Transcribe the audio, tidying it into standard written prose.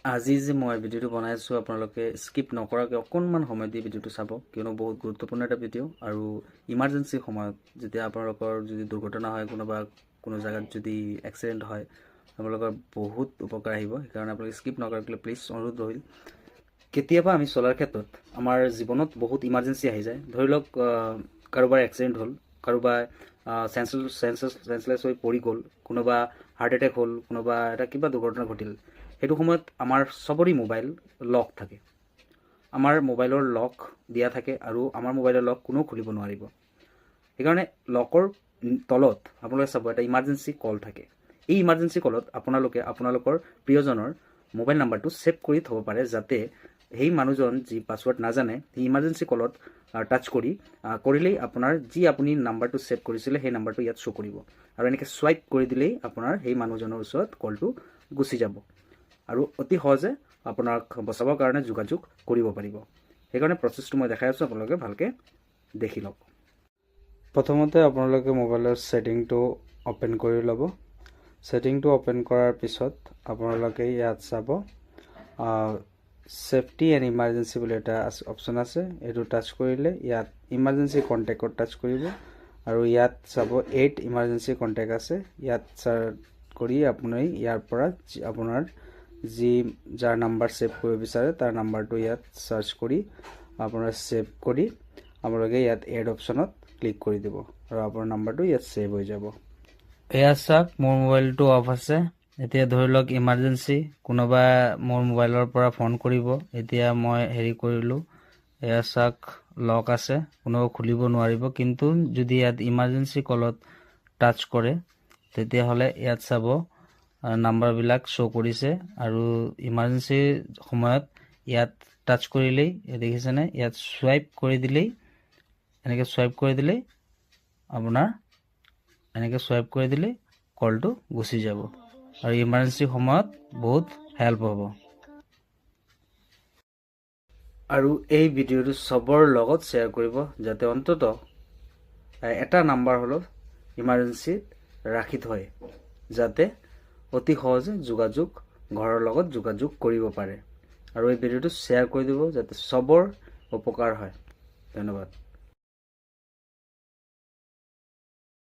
আজি যে মই ভিডিঅ'টো বনাইছোঁ আপোনালোকে স্কিপ নকৰাকৈ অকণমান সময় দি ভিডিঅ'টো চাব, কিয়নো বহুত গুৰুত্বপূৰ্ণ এটা ভিডিঅ' আৰু ইমাৰ্জেঞ্চি সময়ত যেতিয়া আপোনালোকৰ যদি দুৰ্ঘটনা হয়, কোনো জেগাত যদি এক্সিডেণ্ট হয়, আপোনালোকৰ বহুত উপকাৰ আহিব। সেইকাৰণে আপোনালোকে স্কিপ নকৰাকৈ প্লিজ অনুৰোধ ৰহিল। কেতিয়াবা আমি চলাৰ ক্ষেত্ৰত আমাৰ জীৱনত বহুত ইমাৰ্জেঞ্চি আহি যায়। ধৰি লওক কাৰোবাৰ এক্সিডেণ্ট হ'ল, কাৰোবাৰ চেঞ্চলেছ হৈ পৰি গ'ল, কোনোবা হাৰ্ট এটেক হ'ল, কোনোবা এটা কিবা দুৰ্ঘটনা ঘটিল। সেইটো সময়ত আমাৰ চবৰে মোবাইল লক থাকে, আমাৰ মোবাইলৰ লক দিয়া থাকে আৰু আমাৰ মোবাইলৰ লক কোনেও খুলিব নোৱাৰিব। সেইকাৰণে লকৰ তলত আপোনালোকে চাব এটা ইমাৰ্জেঞ্চি কল থাকে। এই ইমাৰ্জেঞ্চি কলত আপোনালোকে আপোনালোকৰ প্ৰিয়জনৰ মোবাইল নাম্বাৰটো ছেভ কৰি থ'ব পাৰে, যাতে সেই মানুহজন যি পাছৱৰ্ড নাজানে সেই ইমাৰ্জেঞ্চি কলত টাচ কৰিলেই আপোনাৰ আপুনি নাম্বাৰটো ছেভ কৰিছিলে সেই নাম্বাৰটো ইয়াত শ্ব' কৰিব আৰু এনেকৈ ছুৱাইপ কৰি দিলেই আপোনাৰ সেই মানুহজনৰ ওচৰত কলটো গুচি যাব আৰু অতি সহজে আপোনাক বচাবৰ কাৰণে যোগাযোগ কৰিব পাৰিব। সেইকাৰণে প্ৰচেছটো মই দেখাই আছোঁ, আপোনালোকে ভালকৈ দেখি লওক। প্ৰথমতে আপোনালোকে মোবাইলৰ ছেটিংটো অ'পেন কৰি ল'ব। ছেটিংটো অ'পেন কৰাৰ পিছত আপোনালোকে ইয়াত চাব ছেফটি এণ্ড ইমাৰ্জেঞ্চি বুলি এটা অপশ্যন আছে। এইটো টাচ কৰিলে ইয়াত ইমাৰ্জেঞ্চি কণ্টেক্টত টাচ কৰিব আৰু ইয়াত চাব 8 ইমাৰ্জেঞ্চি কণ্টেক্ট আছে। ইয়াত চাৰ্চ কৰি আপুনি ইয়াৰ পৰা আপোনাৰ যাৰ নাম্বাৰ ছেভ কৰিব বিচাৰে তাৰ নাম্বাৰটো ইয়াত চাৰ্চ কৰি আপোনাৰ ছেভ কৰি আপোনালোকে ইয়াত এড অপশ্যনত ক্লিক কৰি দিব আৰু আপোনাৰ নাম্বাৰটো ইয়াত ছেভ হৈ যাব। এয়া চাওক, মোৰ মোবাইলটো অফ আছে। এতিয়া ধৰি লওক ইমাৰ্জেঞ্চি কোনোবা মোৰ মোবাইলৰ পৰা ফোন কৰিব, এতিয়া মই কৰিলোঁ। এয়া চাওক, লক আছে, কোনেও খুলিব নোৱাৰিব। কিন্তু যদি ইয়াত ইমাৰ্জেঞ্চি কলত টাচ কৰে তেতিয়াহ'লে ইয়াত চাব নাম্বাৰবিলাক শ্ব' কৰিছে আৰু ইমাৰ্জেঞ্চিৰ সময়ত ইয়াত টাচ কৰিলেই দেখিছেনে, ইয়াত ছুৱাইপ কৰি দিলেই এনেকৈ ছুৱাইপ কৰি দিলেই কলটো গুচি যাব আৰু ইমাৰ্জেঞ্চি সময়ত বহুত হেল্প হ'ব। আৰু এই ভিডিঅ'টো চবৰ লগত শ্বেয়াৰ কৰিব, যাতে অন্ততঃ এটা নাম্বাৰ হ'লেও ইমাৰ্জেঞ্চিত ৰাখি থয়, যাতে অতি সহজে ঘৰৰ লগত যোগাযোগ কৰিব পাৰে। আৰু এই ভিডিঅ'টো শ্বেয়াৰ কৰি দিব যাতে চবৰ উপকাৰ হয়। ধন্যবাদ।